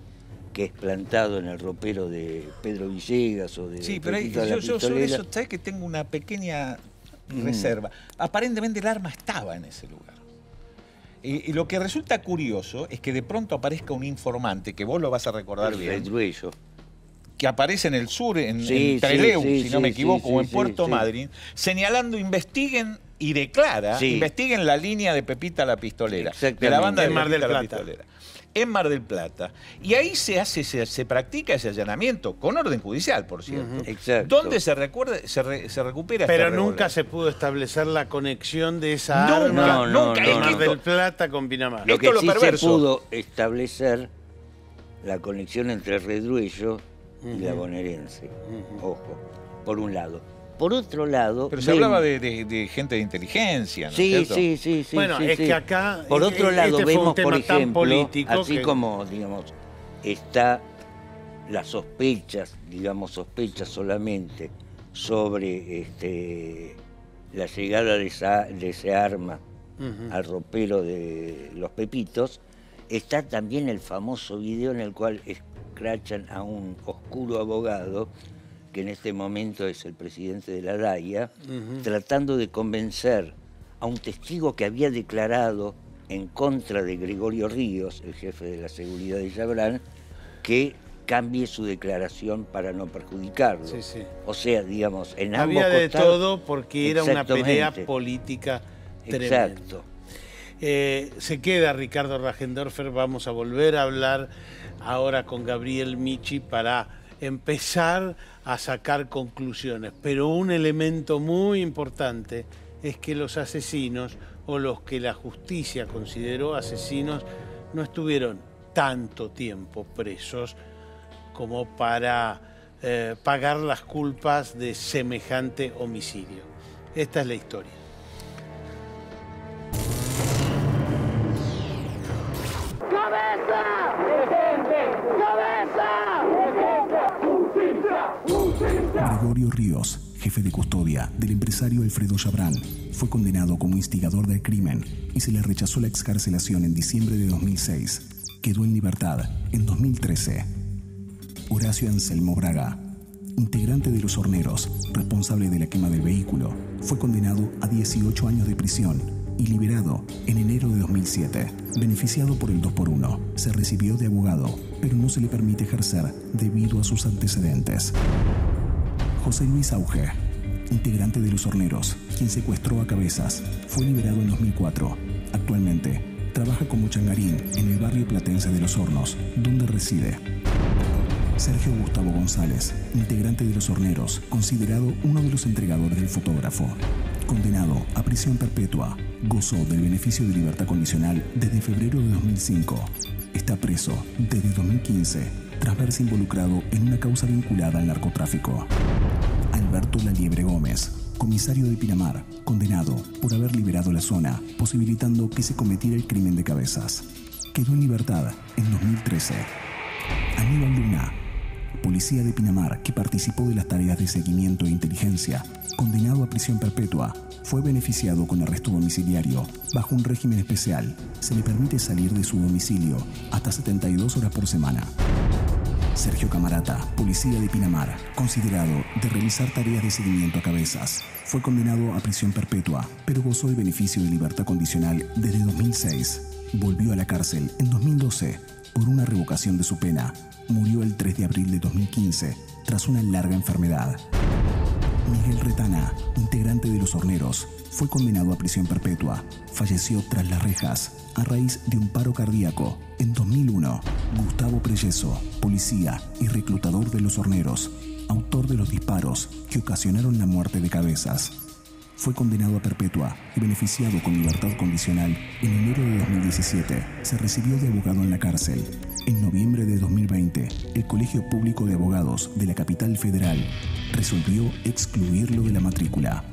que es plantado en el ropero de Pedro Villegas o de... Sí, pero yo sobre eso, ¿sabes que tengo una pequeña reserva? Aparentemente el arma estaba en ese lugar. Y lo que resulta curioso es que de pronto aparezca un informante, que vos lo vas a recordar bien. Redruello. Que aparece en el sur, en Trelew, si no me equivoco, o en Puerto Madryn, señalando, investiguen y declara, investiguen la línea de Pepita la Pistolera, de la banda de Mar del Plata. En Mar del Plata. Y ahí se practica ese allanamiento, con orden judicial, por cierto. Exacto. ¿Dónde se recupera Pero este nunca se pudo establecer la conexión de esa arma de Mar del Plata con Pinamar. Lo que sí se pudo establecer la conexión entre Redruello y la bonaerense. Ojo, por un lado. Por otro lado... Pero se hablaba de gente de inteligencia, ¿no? Sí. Bueno, es que acá... Por otro lado, vemos, por ejemplo, así como, digamos, está las sospechas, digamos, sospechas solamente sobre la llegada de ese arma al ropero de los Pepitos, está también el famoso video en el cual escrachan a un oscuro abogado, que en este momento es el presidente de la DAIA, tratando de convencer a un testigo que había declarado en contra de Gregorio Ríos, el jefe de la seguridad de Chabrán, que cambie su declaración para no perjudicarlo. O sea, digamos, en ambos había de todo porque era una pelea política tremenda. Exacto. Se queda Ricardo Rajendorfer, vamos a volver a hablar ahora con Gabriel Michi para empezar a sacar conclusiones, pero un elemento muy importante es que los asesinos, o los que la justicia consideró asesinos, no estuvieron tanto tiempo presos como para pagar las culpas de semejante homicidio. Esta es la historia. ¡Cabeza! ¡Detente! ¡Cabeza! Gregorio Ríos, jefe de custodia del empresario Alfredo Chabrán, fue condenado como instigador del crimen y se le rechazó la excarcelación en diciembre de 2006. Quedó en libertad en 2013. Horacio Anselmo Braga, integrante de Los Horneros, responsable de la quema del vehículo, fue condenado a 18 años de prisión y liberado en enero de 2007. Beneficiado por el 2x1, se recibió de abogado, pero no se le permite ejercer debido a sus antecedentes. José Luis Auge, integrante de Los Horneros, quien secuestró a Cabezas, fue liberado en 2004. Actualmente, trabaja como changarín en el barrio platense de Los Hornos, donde reside. Sergio Gustavo González, integrante de Los Horneros, considerado uno de los entregadores del fotógrafo. Condenado a prisión perpetua, gozó del beneficio de libertad condicional desde febrero de 2005. Está preso desde 2015, tras verse involucrado en una causa vinculada al narcotráfico. Alberto Laliebre Gómez, comisario de Pinamar, condenado por haber liberado la zona, posibilitando que se cometiera el crimen de Cabezas. Quedó en libertad en 2013. Aníbal Luna, policía de Pinamar que participó de las tareas de seguimiento e inteligencia, condenado a prisión perpetua, fue beneficiado con arresto domiciliario bajo un régimen especial. Se le permite salir de su domicilio hasta 72 horas por semana. Sergio Camarata, policía de Pinamar, considerado de realizar tareas de seguimiento a Cabezas, fue condenado a prisión perpetua, pero gozó el beneficio de libertad condicional desde 2006. Volvió a la cárcel en 2012 por una revocación de su pena. Murió el 3 de abril de 2015 tras una larga enfermedad. Miguel Retana, integrante de Los Horneros, fue condenado a prisión perpetua. Falleció tras las rejas a raíz de un paro cardíaco en 2001. Gustavo Preyeso, policía y reclutador de Los Horneros, autor de los disparos que ocasionaron la muerte de Cabezas, fue condenado a perpetua y beneficiado con libertad condicional en enero de 2017. Se recibió de abogado en la cárcel. En noviembre de 2020, el Colegio Público de Abogados de la Capital Federal resolvió excluirlo de la matrícula.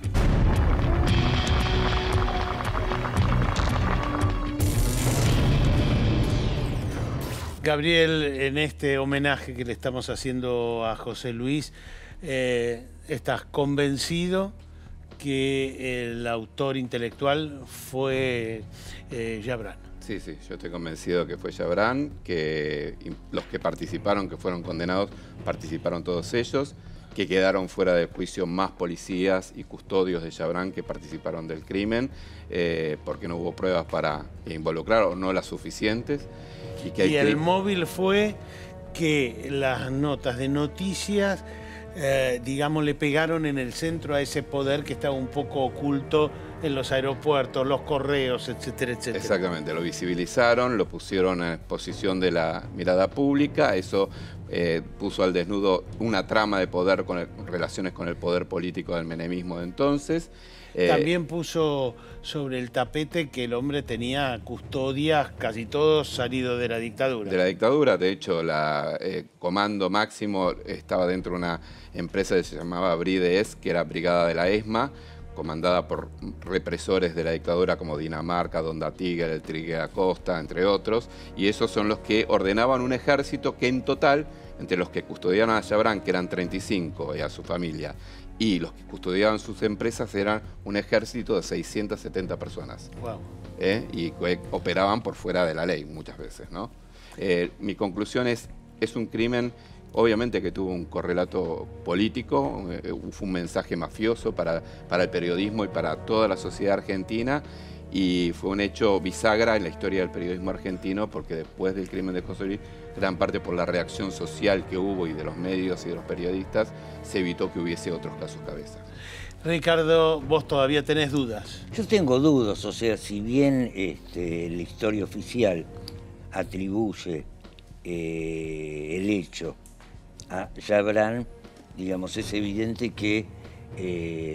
Gabriel, en este homenaje que le estamos haciendo a José Luis, ¿estás convencido que el autor intelectual fue Chabrán? Sí, yo estoy convencido que fue Chabrán, que los que participaron, que fueron condenados, participaron todos ellos, que quedaron fuera de juicio más policías y custodios de Chabrán que participaron del crimen, porque no hubo pruebas para involucrar o no las suficientes. Y el móvil fue que las notas de noticias, digamos, le pegaron en el centro a ese poder que estaba un poco oculto en los aeropuertos, los correos, etcétera, etcétera. Exactamente, lo visibilizaron, lo pusieron en exposición de la mirada pública, eso puso al desnudo una trama de poder con relaciones con el poder político del menemismo de entonces. También puso sobre el tapete que el hombre tenía custodias, casi todos salidos de la dictadura. De la dictadura, de hecho, Comando Máximo estaba dentro de una empresa que se llamaba BRIDES, que era Brigada de la ESMA, comandada por represores de la dictadura como Dinamarca, Donda Tigre, el Trigue Acosta, entre otros, y esos son los que ordenaban un ejército que en total, entre los que custodiaban a Chabrán, que eran 35, y a su familia, y los que custodiaban sus empresas eran un ejército de 670 personas. Wow. Y operaban por fuera de la ley muchas veces, ¿no? Mi conclusión es un crimen, obviamente que tuvo un correlato político, fue un mensaje mafioso para el periodismo y para toda la sociedad argentina, y fue un hecho bisagra en la historia del periodismo argentino, porque después del crimen de José Luis, gran parte por la reacción social que hubo y de los medios y de los periodistas, se evitó que hubiese otros casos Cabezas. Ricardo, vos todavía tenés dudas. Yo tengo dudas, o sea, si bien la historia oficial atribuye el hecho a Chabrán, digamos, es evidente que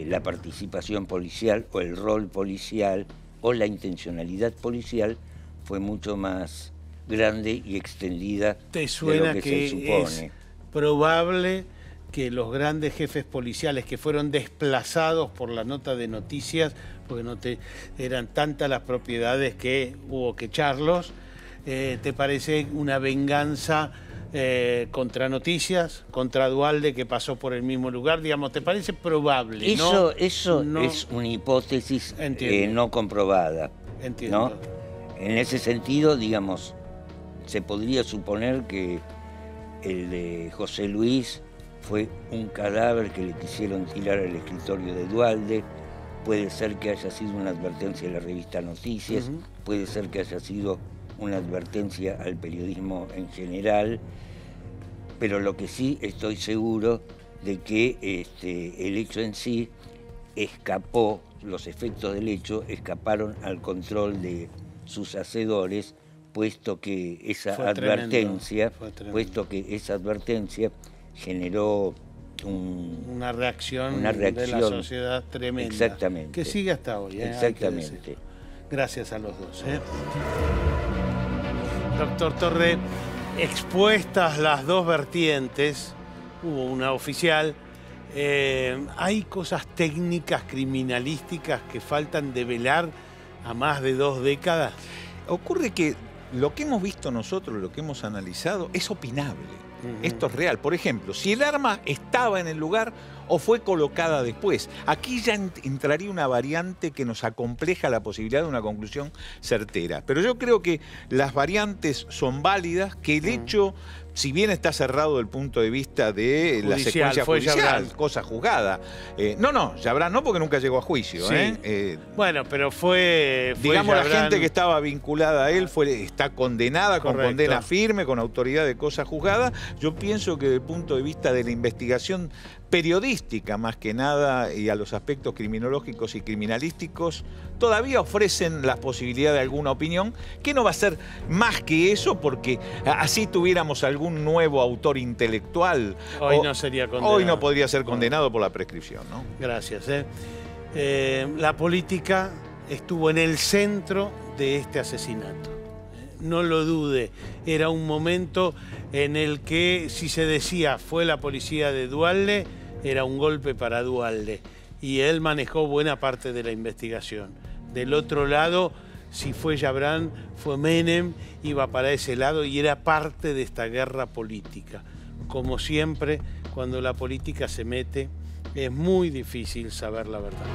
la participación policial o el rol policial o la intencionalidad policial fue mucho más grande y extendida ¿Te suena de lo que se supone? Es probable que los grandes jefes policiales que fueron desplazados por la nota de noticias, porque eran tantas las propiedades que hubo que echarlos, ¿te parece una venganza contra Noticias, contra Duhalde, que pasó por el mismo lugar, digamos, ¿te parece probable? Eso es una hipótesis no comprobada. Entiendo. ¿No? En ese sentido, digamos, se podría suponer que el de José Luis fue un cadáver que le quisieron tirar al escritorio de Duhalde. Puede ser que haya sido una advertencia de la revista Noticias, puede ser que haya sido una advertencia al periodismo en general, pero lo que sí estoy seguro de que el hecho en sí escapó, los efectos del hecho escaparon al control de sus hacedores, puesto que esa advertencia generó una reacción de la sociedad tremenda. Exactamente. Que sigue hasta hoy. Exactamente. Gracias a los dos. Doctor Torre, expuestas las dos vertientes, hubo una oficial, ¿hay cosas técnicas criminalísticas que faltan develar a más de 2 décadas? Ocurre que lo que hemos visto nosotros, lo que hemos analizado, es opinable. Esto es real. Por ejemplo, si el arma estaba en el lugar o fue colocada después. Aquí ya entraría una variante que nos acompleja la posibilidad de una conclusión certera. Pero yo creo que las variantes son válidas, que el hecho, si bien está cerrado desde el punto de vista de la secuencia judicial, cosa juzgada. No, Yabrán no, porque nunca llegó a juicio. Sí. Bueno, pero fue digamos, Yabrán... la gente que estaba vinculada a él está condenada, con condena firme, con autoridad de cosa juzgada. Yo pienso que desde el punto de vista de la investigación periodística, más que nada, y a los aspectos criminológicos y criminalísticos, todavía ofrecen la posibilidad de alguna opinión, que no va a ser más que eso, porque así tuviéramos algún nuevo autor intelectual. Hoy no sería condenado. Hoy no podría ser condenado por la prescripción, ¿no? Gracias. La política estuvo en el centro de este asesinato. No lo dude, era un momento en el que, si se decía fue la policía de Duhalde, era un golpe para Duhalde. Y él manejó buena parte de la investigación. Del otro lado, si fue Yabrán, fue Menem, iba para ese lado y era parte de esta guerra política. Como siempre, cuando la política se mete, es muy difícil saber la verdad.